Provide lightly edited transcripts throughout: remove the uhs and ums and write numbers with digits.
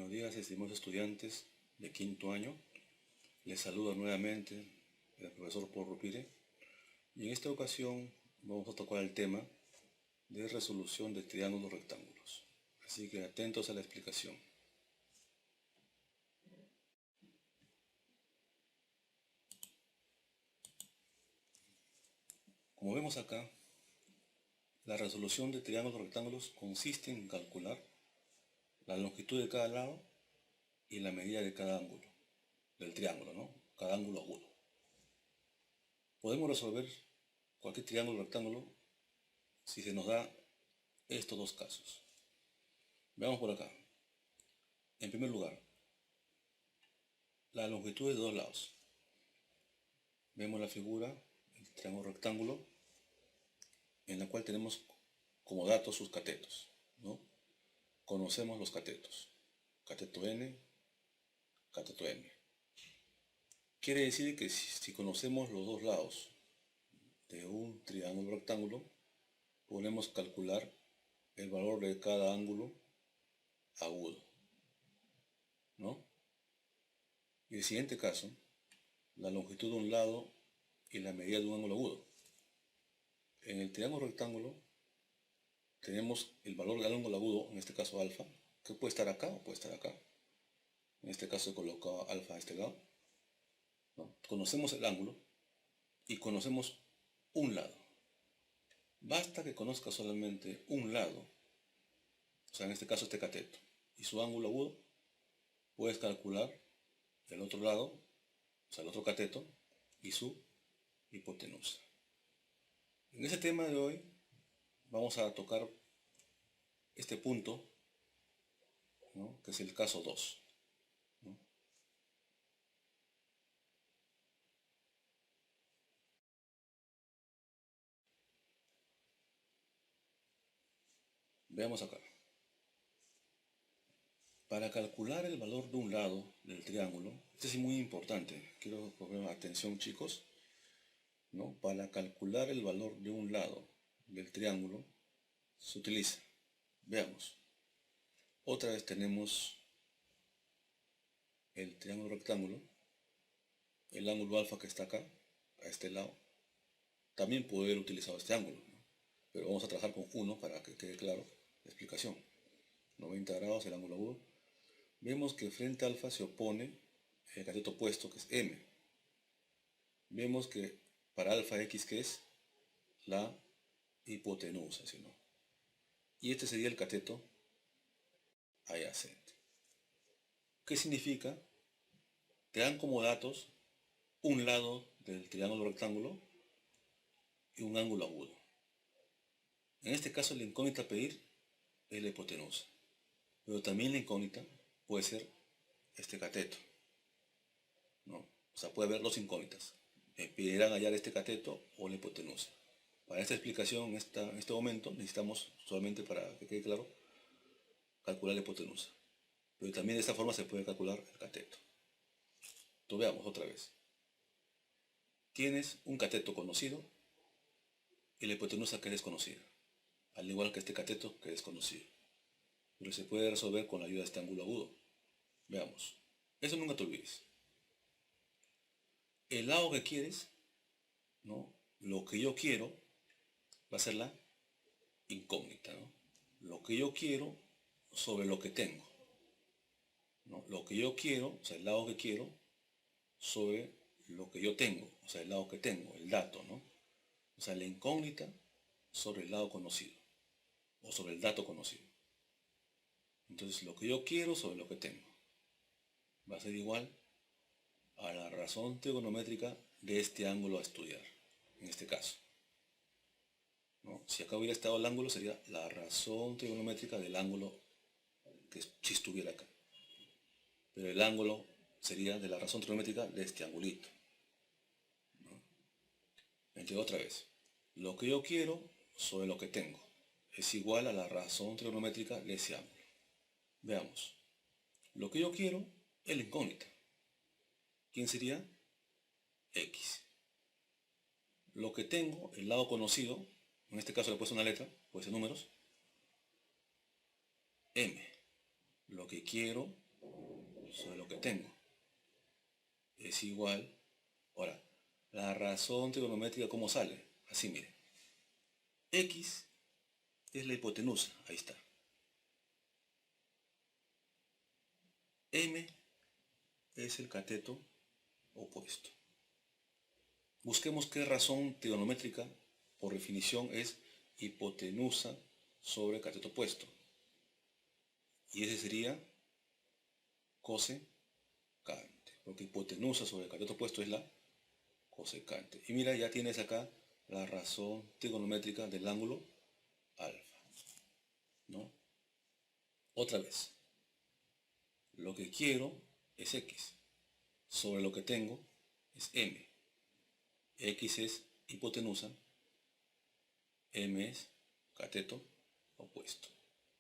Buenos días, estimados estudiantes de quinto año. Les saluda nuevamente el profesor Paul Rupire y en esta ocasión vamos a tocar el tema de resolución de triángulos rectángulos. Así que atentos a la explicación. Como vemos acá, la resolución de triángulos rectángulos consiste en calcular la longitud de cada lado y la medida de cada ángulo del triángulo, ¿no? Cada ángulo agudo. Podemos resolver cualquier triángulo rectángulo si se nos da estos dos casos. Veamos por acá. En primer lugar, la longitud de dos lados. Vemos la figura, el triángulo rectángulo, en la cual tenemos como datos sus catetos, ¿no? Conocemos los catetos. Cateto N, cateto M. Quiere decir que si conocemos los dos lados de un triángulo rectángulo, podemos calcular el valor de cada ángulo agudo, ¿no? Y el siguiente caso, la longitud de un lado y la medida de un ángulo agudo. En el triángulo rectángulo tenemos el valor del ángulo agudo, en este caso alfa, que puede estar acá o puede estar acá. En este caso he colocado alfa a este lado, ¿no? Conocemos el ángulo y conocemos un lado. Basta que conozca solamente un lado, o sea, en este caso este cateto, y su ángulo agudo, puedes calcular el otro lado, o sea, el otro cateto, y su hipotenusa. En este tema de hoy vamos a tocar este punto, ¿no? Que es el caso 2. ¿No? Veamos acá. Para calcular el valor de un lado del triángulo, esto es muy importante, quiero poner atención, chicos, ¿no? Para calcular el valor de un lado del triángulo se utiliza, veamos, otra vez tenemos el triángulo rectángulo, el ángulo alfa que está acá, a este lado, también puede haber utilizado este ángulo, ¿no? Pero vamos a trabajar con uno para que quede claro la explicación. 90 grados el ángulo agudo. Vemos que frente a alfa se opone el cateto opuesto, que es M. Vemos que para alfa x, que es la hipotenusa, ¿sí, no? Y este sería el cateto adyacente. ¿Qué significa? Te dan como datos un lado del triángulo rectángulo y un ángulo agudo. En este caso la incógnita a pedir es la hipotenusa, pero también la incógnita puede ser este cateto, ¿no? O sea, puede haber dos incógnitas. Pedirán hallar este cateto o la hipotenusa. Para esta explicación, en este momento, necesitamos, solamente para que quede claro, calcular la hipotenusa. Pero también de esta forma se puede calcular el cateto. Entonces veamos otra vez. Tienes un cateto conocido y la hipotenusa que es desconocida, al igual que este cateto que es desconocido. Pero se puede resolver con la ayuda de este ángulo agudo. Veamos. Eso nunca te olvides. El lado que quieres, ¿no? Lo que yo quiero va a ser la incógnita, ¿no? Lo que yo quiero sobre lo que tengo, ¿no? Lo que yo quiero, o sea, el lado que quiero, sobre lo que yo tengo, o sea, el lado que tengo, el dato, ¿no? O sea, la incógnita sobre el lado conocido, o sobre el dato conocido. Entonces, lo que yo quiero sobre lo que tengo va a ser igual a la razón trigonométrica de este ángulo a estudiar, en este caso, ¿no? Si acá hubiera estado el ángulo, sería la razón trigonométrica del ángulo que si estuviera acá. Pero el ángulo sería de la razón trigonométrica de este angulito, ¿no? Entonces, otra vez, lo que yo quiero sobre lo que tengo es igual a la razón trigonométrica de ese ángulo. Veamos. Lo que yo quiero es la incógnita. ¿Quién sería? X. Lo que tengo, el lado conocido, en este caso le he puesto una letra, puede ser números, M. Lo que quiero sobre lo que tengo es igual. Ahora, la razón trigonométrica, ¿cómo sale? Así, miren. X es la hipotenusa, ahí está. M es el cateto opuesto. Busquemos qué razón trigonométrica, por definición, es hipotenusa sobre cateto opuesto. Y ese sería cosecante, porque hipotenusa sobre el cateto opuesto es la cosecante. Y mira, ya tienes acá la razón trigonométrica del ángulo alfa, ¿no? Otra vez, lo que quiero es X, sobre lo que tengo es M. X es hipotenusa, M es cateto opuesto.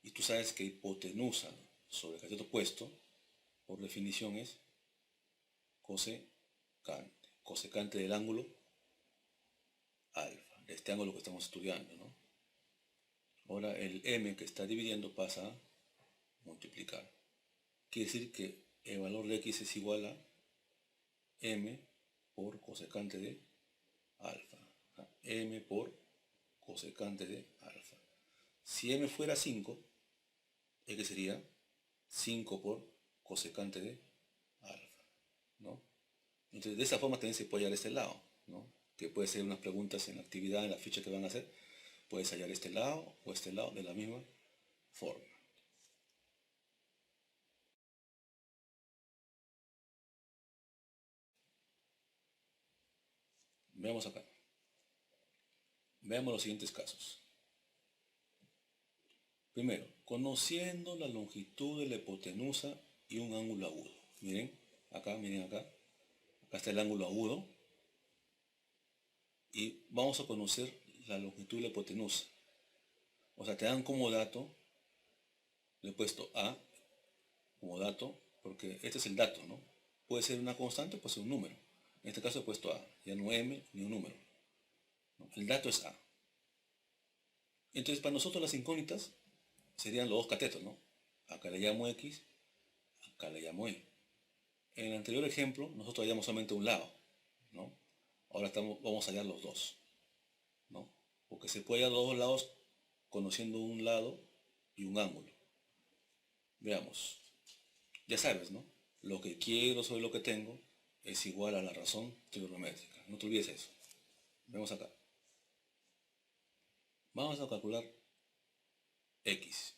Y tú sabes que hipotenusa sobre cateto opuesto, por definición, es cosecante. Cosecante del ángulo alfa, de este ángulo que estamos estudiando, ¿no? Ahora el M que está dividiendo pasa a multiplicar. Quiere decir que el valor de X es igual a M por cosecante de alfa. M por cosecante de alfa. Si M fuera 5, X sería 5 por cosecante de alfa, ¿no? Entonces de esa forma también se puede hallar este lado, ¿no? Que puede ser unas preguntas en la actividad, en la ficha que van a hacer. Puedes hallar este lado o este lado de la misma forma. Veamos acá. Veamos los siguientes casos. Primero, conociendo la longitud de la hipotenusa y un ángulo agudo. Miren acá. Acá está el ángulo agudo. Y vamos a conocer la longitud de la hipotenusa. O sea, te dan como dato, le he puesto A como dato, porque este es el dato, ¿no? Puede ser una constante, puede ser un número. En este caso he puesto A, ya no M ni un número, ¿no? El dato es A. Entonces, para nosotros las incógnitas serían los dos catetos, ¿no? Acá le llamo X, acá le llamo Y. En el anterior ejemplo, nosotros hallamos solamente un lado, ¿no? Ahora vamos a hallar los dos, ¿no? Porque se puede hallar los dos lados conociendo un lado y un ángulo. Veamos. Ya sabes, ¿no? Lo que quiero sobre lo que tengo es igual a la razón trigonométrica. No te olvides eso. Vemos acá. Vamos a calcular X.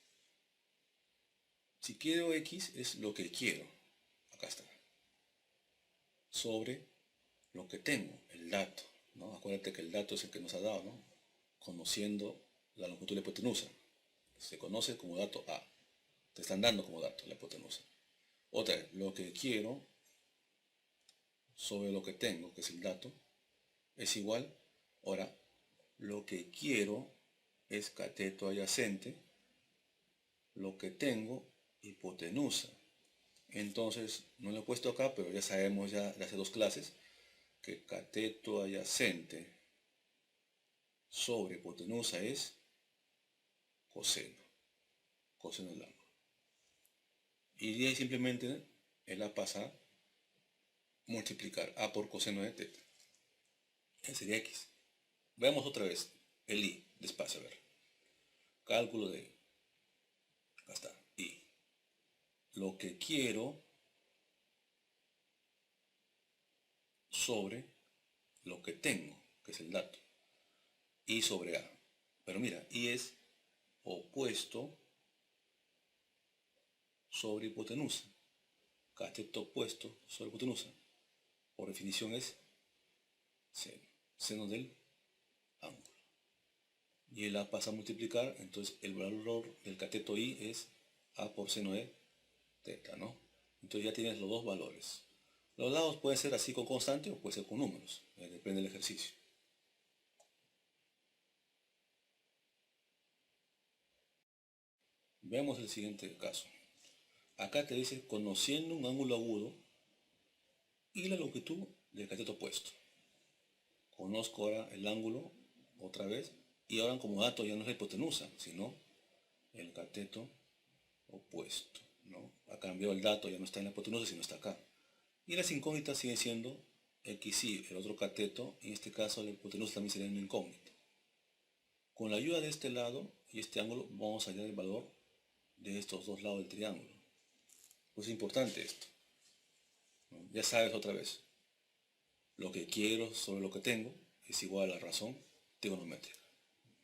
Si quiero X es lo que quiero. Acá está. Sobre lo que tengo, el dato, ¿no? Acuérdate que el dato es el que nos ha dado, ¿no? Conociendo la longitud de la hipotenusa. Se conoce como dato A. Te están dando como dato la hipotenusa. Otra vez, lo que quiero sobre lo que tengo, que es el dato, es igual. Ahora, lo que quiero es cateto adyacente, lo que tengo, hipotenusa. Entonces, no lo he puesto acá, pero ya sabemos ya de hace dos clases que cateto adyacente sobre hipotenusa es coseno, coseno del ángulo. Y de ahí simplemente el A pasa a multiplicar A por coseno de teta. Ese sería X. Veamos otra vez el I, despacio, a ver. Cálculo de, acá está, I. Lo que quiero sobre lo que tengo, que es el dato. I sobre A. Pero mira, I es opuesto sobre hipotenusa. Cateto opuesto sobre hipotenusa. Por definición es seno. Seno del ángulo. Y el A pasa a multiplicar, entonces el valor del cateto I es A por seno de teta, ¿no? Entonces ya tienes los dos valores. Los lados pueden ser así con constante o puede ser con números, depende del ejercicio. Veamos el siguiente caso. Acá te dice conociendo un ángulo agudo y la longitud del cateto opuesto. Conozco ahora el ángulo otra vez y ahora como dato ya no es la hipotenusa, sino el cateto opuesto, ¿no? Ha cambiado el dato, ya no está en la hipotenusa, sino está acá. Y las incógnitas siguen siendo XY, el otro cateto, en este caso la hipotenusa también sería una incógnita. Con la ayuda de este lado y este ángulo vamos a hallar el valor de estos dos lados del triángulo. Pues es importante esto, ¿no? Ya sabes otra vez, lo que quiero sobre lo que tengo es igual a la razón trigonométrica.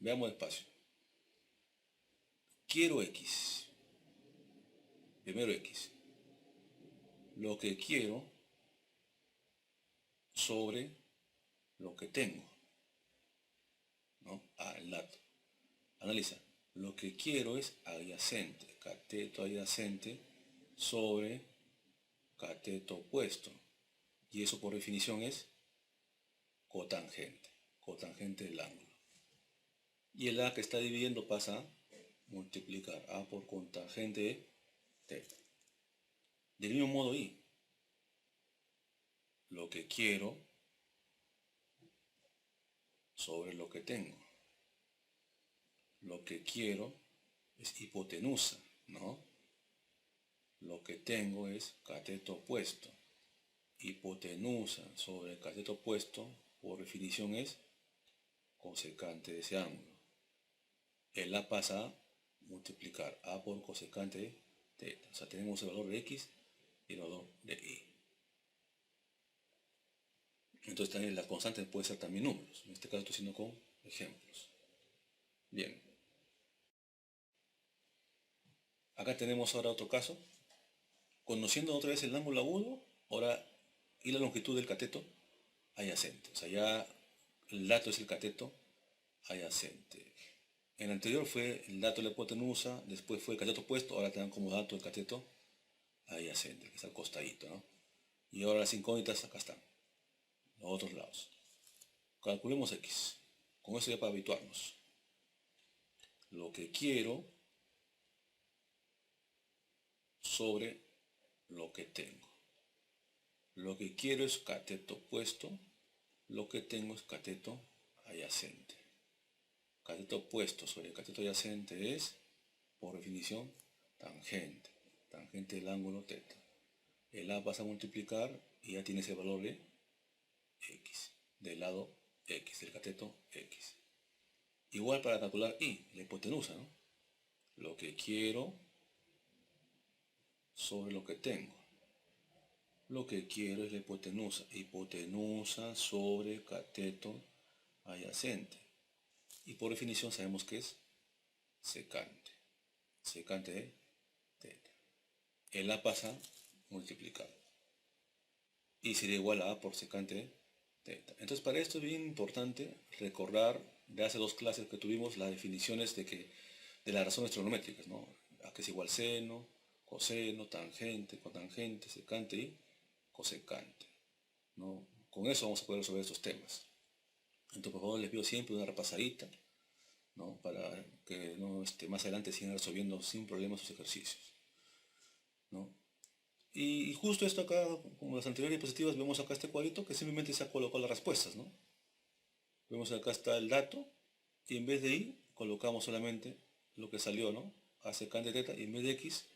Veamos despacio. Quiero X. Primero X. Lo que quiero sobre lo que tengo, ¿no? El dato. Analiza. Lo que quiero es adyacente, cateto adyacente sobre cateto opuesto. Y eso por definición es cotangente, cotangente del ángulo. Y el A que está dividiendo pasa a multiplicar A por cotangente de teta. Del mismo modo Y. Lo que quiero sobre lo que tengo. Lo que quiero es hipotenusa, ¿no? Lo que tengo es cateto opuesto. Hipotenusa sobre el cateto opuesto, por definición, es cosecante de ese ángulo. El A pasa a multiplicar A por cosecante de teta. O sea, tenemos el valor de X y el valor de Y. Entonces también la constante puede ser también números. En este caso estoy haciendo con ejemplos. Bien. Acá tenemos ahora otro caso. Conociendo otra vez el ángulo agudo, ahora y la longitud del cateto adyacente. O sea, ya el dato es el cateto adyacente. En el anterior fue el dato de la hipotenusa, después fue el cateto opuesto, ahora te dan como dato el cateto adyacente, que es al costadito, ¿no? Y ahora las incógnitas acá están, los otros lados. Calculemos X. Con eso ya para habituarnos. Lo que quiero sobre lo que tengo. Lo que quiero es cateto opuesto, lo que tengo es cateto adyacente. Cateto opuesto sobre el cateto adyacente es, por definición, tangente. Tangente del ángulo teta. El A pasa a multiplicar y ya tienes el valor de X, del lado X, del cateto X. Igual para calcular Y, la hipotenusa, ¿no? Lo que quiero sobre lo que tengo. Lo que quiero es la hipotenusa. Hipotenusa sobre cateto adyacente. Y por definición sabemos que es secante. Secante de teta. El A pasa multiplicado. Y sería igual a A por secante de teta. Entonces para esto es bien importante recordar de hace dos clases que tuvimos las definiciones de las razones trigonométricas, ¿no? A que es igual seno, coseno, tangente, cotangente, secante y cosecante, ¿no? Con eso vamos a poder resolver estos temas. Entonces por favor les pido siempre una repasadita, ¿no? Para que no, más adelante sigan resolviendo sin problemas sus ejercicios, ¿no? Y justo esto acá, como las anteriores diapositivas, vemos acá este cuadrito que simplemente se ha colocado las respuestas, ¿no? Vemos acá está el dato y en vez de Y colocamos solamente lo que salió, ¿no? A secante de teta y en vez de X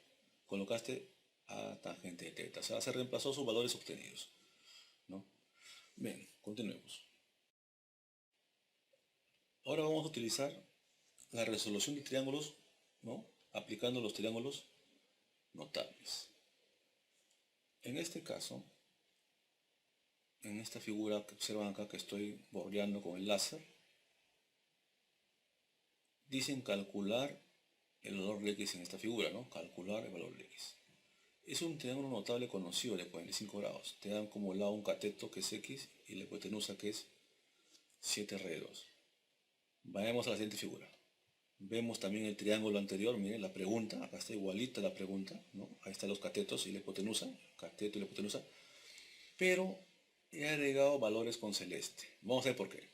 colocaste a tangente de teta. O sea, se reemplazó sus valores obtenidos, ¿no? Bien, continuemos. Ahora vamos a utilizar la resolución de triángulos, ¿no? Aplicando los triángulos notables. En este caso, en esta figura que observan acá que estoy bordeando con el láser, dicen calcular el valor de X en esta figura, ¿no? Calcular el valor de X. Es un triángulo notable conocido de 45 grados. Te dan como lado un cateto que es X y la hipotenusa que es 7R2. Vayamos a la siguiente figura. Vemos también el triángulo anterior, miren la pregunta, acá está igualita la pregunta, ¿no? Ahí están los catetos y la hipotenusa, cateto y la hipotenusa, pero he agregado valores con celeste. Vamos a ver por qué.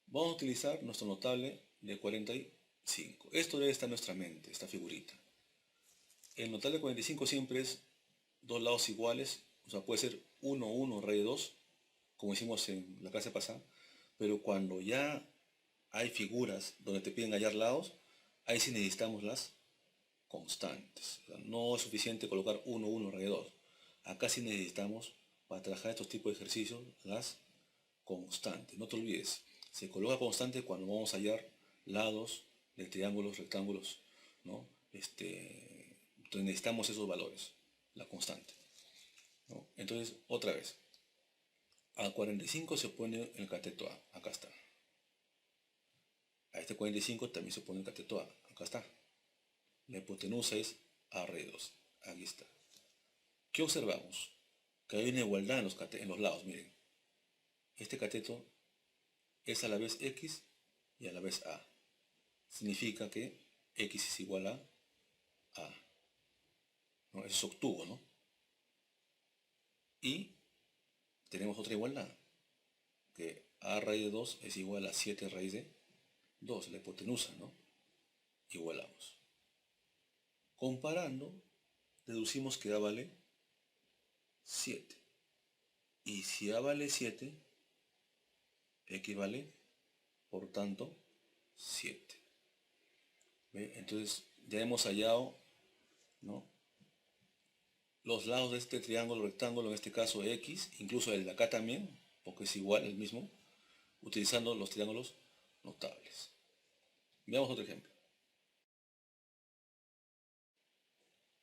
Vamos a utilizar nuestro notable de 45. Esto debe estar en nuestra mente, esta figurita. El notable de 45 siempre es dos lados iguales, o sea, puede ser 1, 1, rey de 2, como hicimos en la clase pasada, pero cuando ya hay figuras donde te piden hallar lados, ahí sí necesitamos las constantes. O sea, no es suficiente colocar 1, 1, raíz de 2. Acá sí necesitamos, para trabajar estos tipos de ejercicios, las constantes. No te olvides, se coloca constante cuando vamos a hallar lados de triángulos, rectángulos, ¿no? Entonces necesitamos esos valores, la constante, ¿no? Entonces, otra vez, a 45 se opone el cateto A, acá está. A este 45 también se opone el cateto A, acá está. La hipotenusa es A raíz de 2, aquí está. ¿Qué observamos? Que hay una igualdad en los lados, miren. Este cateto es a la vez X y a la vez A. Significa que X es igual a A, ¿no? Eso se obtuvo, ¿no? Y tenemos otra igualdad, que A raíz de 2 es igual a 7 raíz de 2, la hipotenusa, ¿no? Igualamos. Comparando, deducimos que A vale 7. Y si A vale 7, X vale, por tanto, 7. ¿Ve? Entonces, ya hemos hallado, ¿no?, los lados de este triángulo rectángulo, en este caso X, incluso el de acá también, porque es igual, el mismo, utilizando los triángulos notables. Veamos otro ejemplo.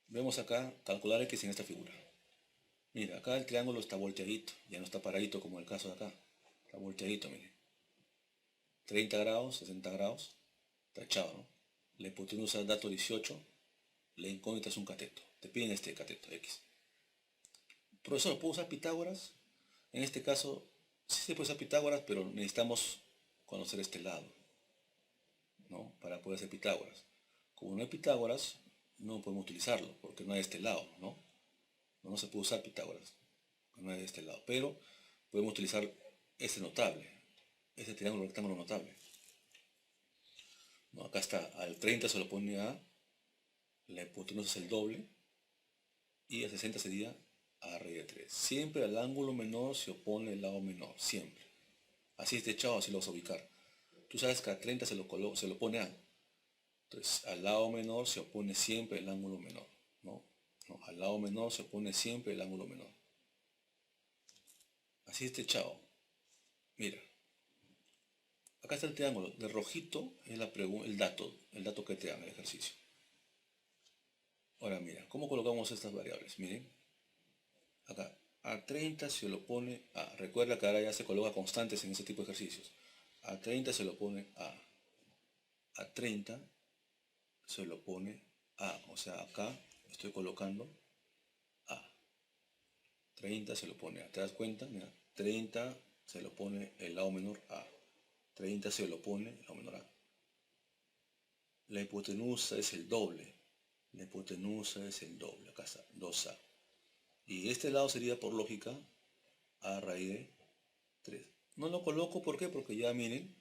Vemos acá calcular X en esta figura. Mira, acá el triángulo está volteadito, ya no está paradito como el caso de acá. Está volteadito, mire. 30 grados, 60 grados, está echado, ¿no? La hipotenusa del dato 18, la incógnita es un cateto. Te piden este cateto, X. Profesor, ¿puedo usar Pitágoras? En este caso, sí se puede usar Pitágoras, pero necesitamos conocer este lado, ¿no?, para poder hacer Pitágoras. Como no hay Pitágoras, no podemos utilizarlo, porque no hay de este lado, ¿no? No se puede usar Pitágoras, no hay de este lado. Pero podemos utilizar este notable, este triángulo rectángulo notable. No, acá está, al 30 se lo pone A, la hipotenusa es el doble, y a 60 sería A raíz de 3. Siempre al ángulo menor se opone el lado menor, siempre. Así está echado, así lo vas a ubicar. Tú sabes que a 30 se lo pone A. Entonces, al lado menor se opone siempre el ángulo menor, ¿no? No, al lado menor se opone siempre el ángulo menor. Así está echado. Mira, acá está el triángulo. De rojito es el dato que te dan el ejercicio. Ahora mira, ¿cómo colocamos estas variables? Miren, acá a 30 se lo pone A. Recuerda que ahora ya se coloca constantes en ese tipo de ejercicios. A 30 se lo pone A. A 30 se lo pone A. O sea, acá estoy colocando A. 30 se lo pone A. ¿Te das cuenta? Mira, 30 se lo pone el lado menor A. 30 se lo pone el lado menor A. La hipotenusa es el doble. La hipotenusa es el doble. Acá está, 2A. Y este lado sería, por lógica, A raíz de 3. No lo coloco, ¿por qué? Porque ya miren,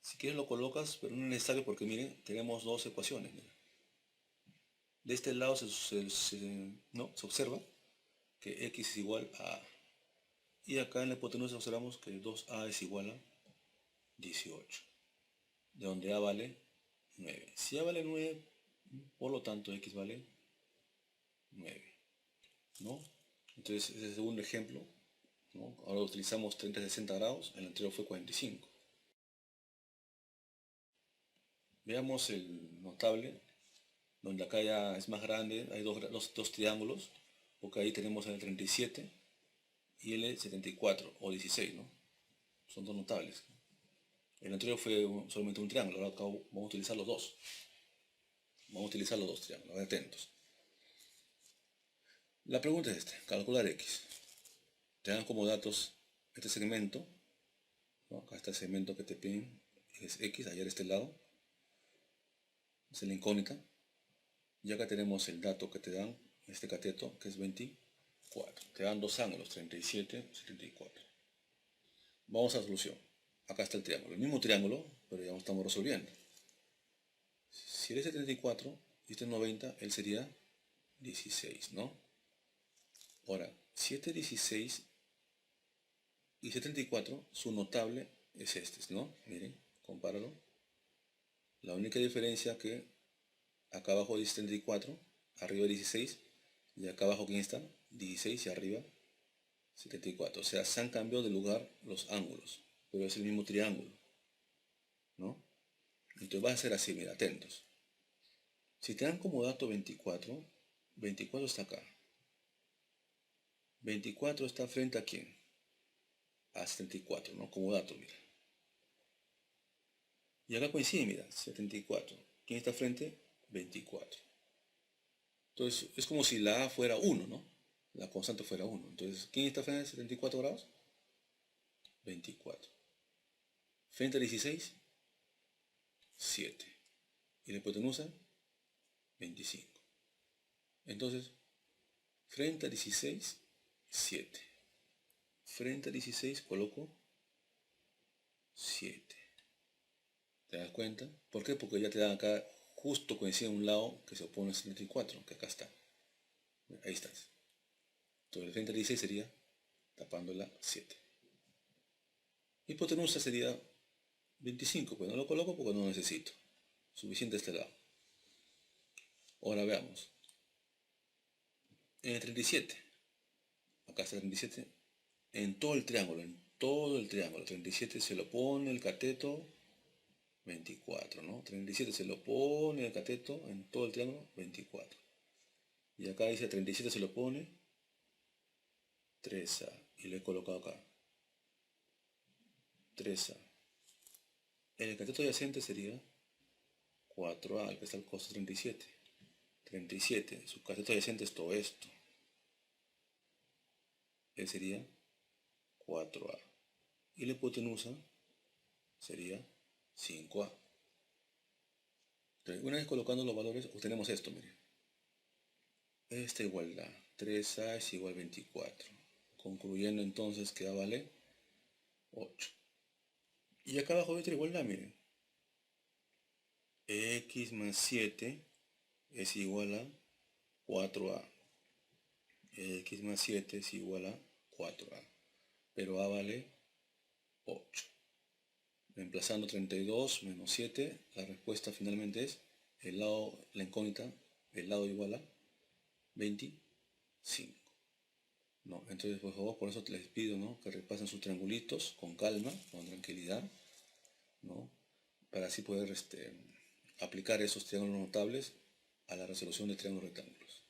si quieres lo colocas, pero no es necesario porque miren, tenemos dos ecuaciones. Miren. De este lado se observa que X es igual a A. Y acá en la hipotenusa observamos que 2A es igual a 18. De donde A vale 9. Si A vale 9, por lo tanto X vale 9. ¿No? Entonces, ese es el segundo ejemplo, ¿no? Ahora utilizamos 30-60 grados, el anterior fue 45. Veamos el notable, donde acá ya es más grande, hay dos triángulos, porque ahí tenemos el 37 y el 74 o 16, ¿no? Son dos notables. El anterior fue solamente un triángulo, ahora acá vamos a utilizar los dos. Vamos a utilizar los dos triángulos, atentos. La pregunta es esta, calcular X. Te dan como datos este segmento, ¿no? Acá está el segmento que te piden, es X, hallar este lado, es la incógnita. Y acá tenemos el dato que te dan, este cateto, que es 24. Te dan dos ángulos, 37, 74. Vamos a la solución. Acá está el triángulo, el mismo triángulo, pero ya lo estamos resolviendo. Si él es 74 y este es 90, él sería 16, ¿no? Ahora, si este es 16 y 74, su notable es este, ¿no? Miren, compáralo. La única diferencia que Acá abajo dice 34, arriba 16, y acá abajo ¿quién está? 16 y arriba 74. O sea, se han cambiado de lugar los ángulos, pero es el mismo triángulo, ¿no? Entonces va a ser así, mira, atentos. Si te dan como dato 24, 24 está acá. 24 está frente a quién? A 74, ¿no? Como dato, mira. Y acá coincide, mira, 74. ¿Quién está frente? 24. Entonces, es como si la A fuera 1, ¿no? La constante fuera 1. Entonces, ¿quién está frente a 74 grados? 24. Frente a 16, 7. Y la hipotenusa, 25. Entonces, frente a 16, 7. Frente a 16 coloco 7. ¿Te das cuenta? ¿Por qué? Porque ya te dan acá, justo coincide un lado que se opone a 74, que acá está. Ahí estás. Entonces, frente a 16 sería tapándola 7. Hipotenusa sería 25, pues no lo coloco porque no lo necesito. Suficiente este lado. Ahora veamos. En el 37. Acá está el 37. En todo el triángulo, 37 se lo pone el cateto 24, ¿no? 37 se lo pone el cateto en todo el triángulo 24. Y acá dice 37 se lo pone 3A. Y le he colocado acá 3A. El cateto adyacente sería 4A, el que está al costo 37. 37, su cateto adyacente es todo esto. Él sería 4A. Y la hipotenusa sería 5A. Entonces, una vez colocando los valores, obtenemos esto, miren. Esta igualdad, 3A es igual a 24. Concluyendo entonces que A vale 8. Y acá abajo hay otra igualdad, miren. X más 7 es igual a 4A. X más 7 es igual a 4A. Pero A vale 8. Reemplazando 32 menos 7, la respuesta finalmente es el lado, la incógnita, el lado igual a 25. ¿No? Entonces, por favor, por eso les pido, ¿no?, que repasen sus triangulitos con calma, con tranquilidad, ¿no?, para así poder aplicar esos triángulos notables a la resolución de triángulos rectángulos.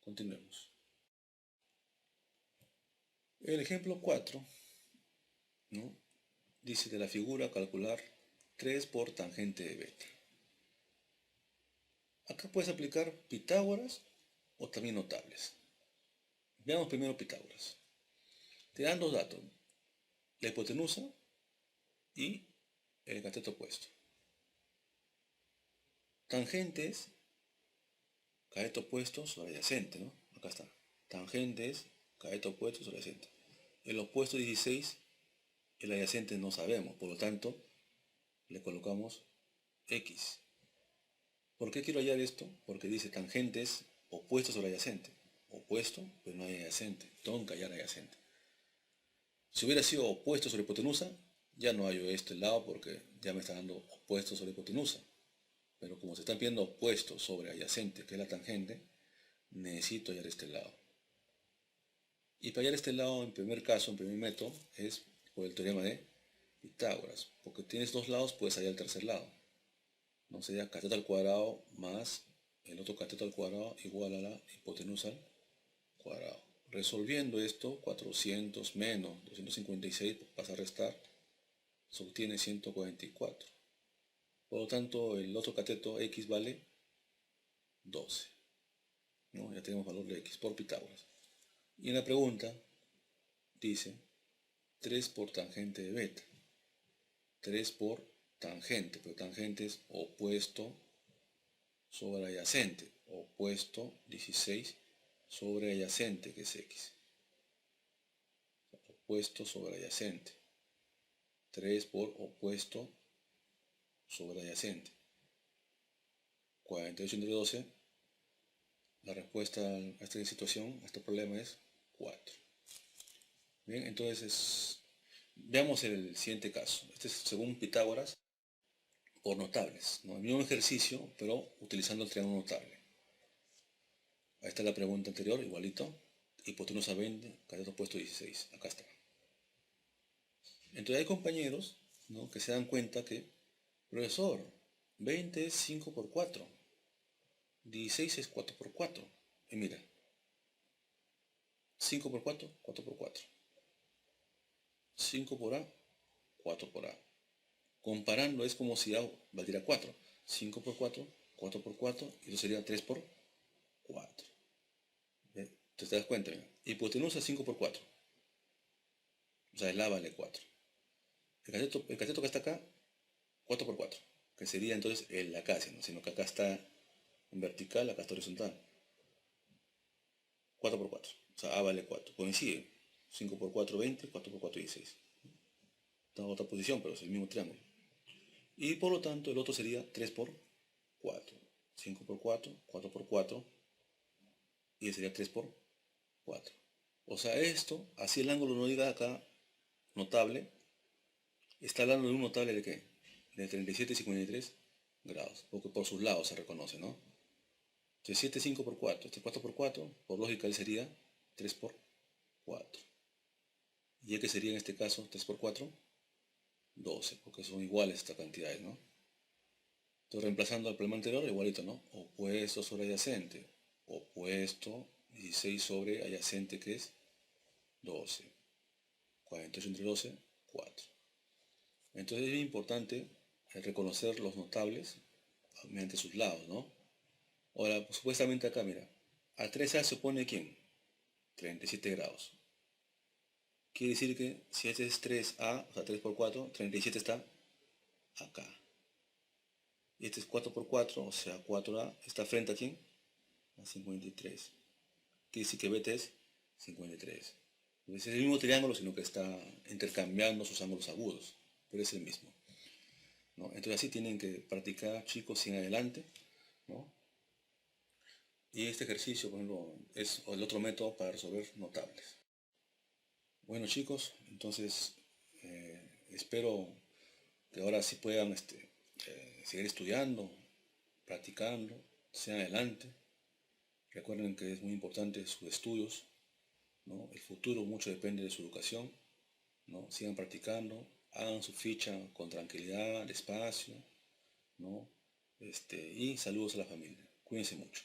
Continuemos. El ejemplo 4, ¿no?, dice de la figura calcular 3 por tangente de beta. Acá puedes aplicar Pitágoras o también notables. Veamos primero Pitágoras. Te dan dos datos, la hipotenusa y el cateto opuesto. Tangentes, cateto opuesto sobre adyacente, ¿no? Acá está. Tangentes, cateto opuesto sobre adyacente. El opuesto 16, el adyacente no sabemos, por lo tanto, le colocamos X. ¿Por qué quiero hallar esto? Porque dice tangentes opuesto sobre adyacente. Opuesto, pero no hay adyacente. Tengo que hallar adyacente. Si hubiera sido opuesto sobre hipotenusa, ya no hallo este lado porque ya me está dando opuesto sobre hipotenusa. Pero como se están pidiendo opuestos sobre adyacente, que es la tangente, necesito hallar este lado. Y para hallar este lado, en primer caso, en primer método, es por el teorema de Pitágoras. Porque tienes dos lados, puedes hallar el tercer lado. ¿No? Sería cateto al cuadrado más el otro cateto al cuadrado igual a la hipotenusa al cuadrado. Resolviendo esto, 400 menos 256 pasa a restar, se obtiene 144. Por lo tanto, el otro cateto x vale 12. ¿No? Ya tenemos valor de x por Pitágoras. Y en la pregunta dice 3 por tangente de beta. 3 por tangente, pero tangente es opuesto sobre adyacente. Opuesto 16 sobre adyacente, que es x. Opuesto sobre adyacente. 3 por opuesto sobre adyacente. 48 entre 12. La respuesta a esta situación, a este problema es 4. Bien, entonces veamos el siguiente caso. Este es según Pitágoras. por notables, ¿no? El mismo ejercicio, pero utilizando el triángulo notable. Ahí está la pregunta anterior, igualito. Hipotenusa 20, cateto opuesto 16. Acá está. Entonces hay compañeros, ¿no?, que se dan cuenta que, profesor, 20 es 5 por 4, 16 es 4 por 4. Y mira, 5 por 4, 4 por 4. 5 por A, 4 por A. Comparando es como si A valiera 4. 5 por 4, 4 por 4, y eso sería 3 por 4. ¿Ve? ¿Te das cuenta? Mira. Hipotenusa 5 por 4. O sea, el A vale 4. El cateto que está acá, 4 por 4. Que sería entonces el acá, ¿no? Sino que acá está en vertical, acá está horizontal. 4 por 4. O sea, A vale 4. Coincide. 5 por 4, 20. 4 por 4, 16. Está en otra posición, pero es el mismo triángulo. Y por lo tanto, el otro sería 3 por 4. 5 por 4, 4 por 4. Y sería 3 por 4. O sea, esto, así el ángulo no diga acá notable, está hablando de un notable de qué? De 37 y 53 grados. Porque por sus lados se reconoce, ¿no? Entonces 7 es 5 por 4. Este 4 por 4, por lógica, él sería 3 por 4. ¿Y qué sería en este caso 3 por 4? 12, porque son iguales estas cantidades, ¿no? Entonces, reemplazando al problema anterior, igualito, ¿no? Opuesto sobre adyacente. Opuesto, 16 sobre adyacente, que es 12. 48 entre 12, 4. Entonces es bien importante reconocer los notables mediante sus lados, ¿no? Ahora, supuestamente acá, mira, a 3A se opone ¿quién? 37 grados. Quiere decir que si este es 3A, o sea, 3 por 4, 37 está acá. Y este es 4 por 4, o sea, 4A, está frente a ¿quién? A 53. Quiere decir que BT es 53. Entonces es el mismo triángulo, sino que está intercambiando sus ángulos agudos, pero es el mismo, ¿no? Entonces así tienen que practicar, chicos, en adelante, ¿no? Y este ejercicio, por ejemplo, es el otro método para resolver notables. Bueno, chicos, entonces espero que ahora sí puedan seguir estudiando, practicando, sigan adelante. Recuerden que es muy importante sus estudios, ¿no? El futuro mucho depende de su educación, ¿no? Sigan practicando, hagan su ficha con tranquilidad, despacio, ¿no? Y saludos a la familia. Cuídense mucho.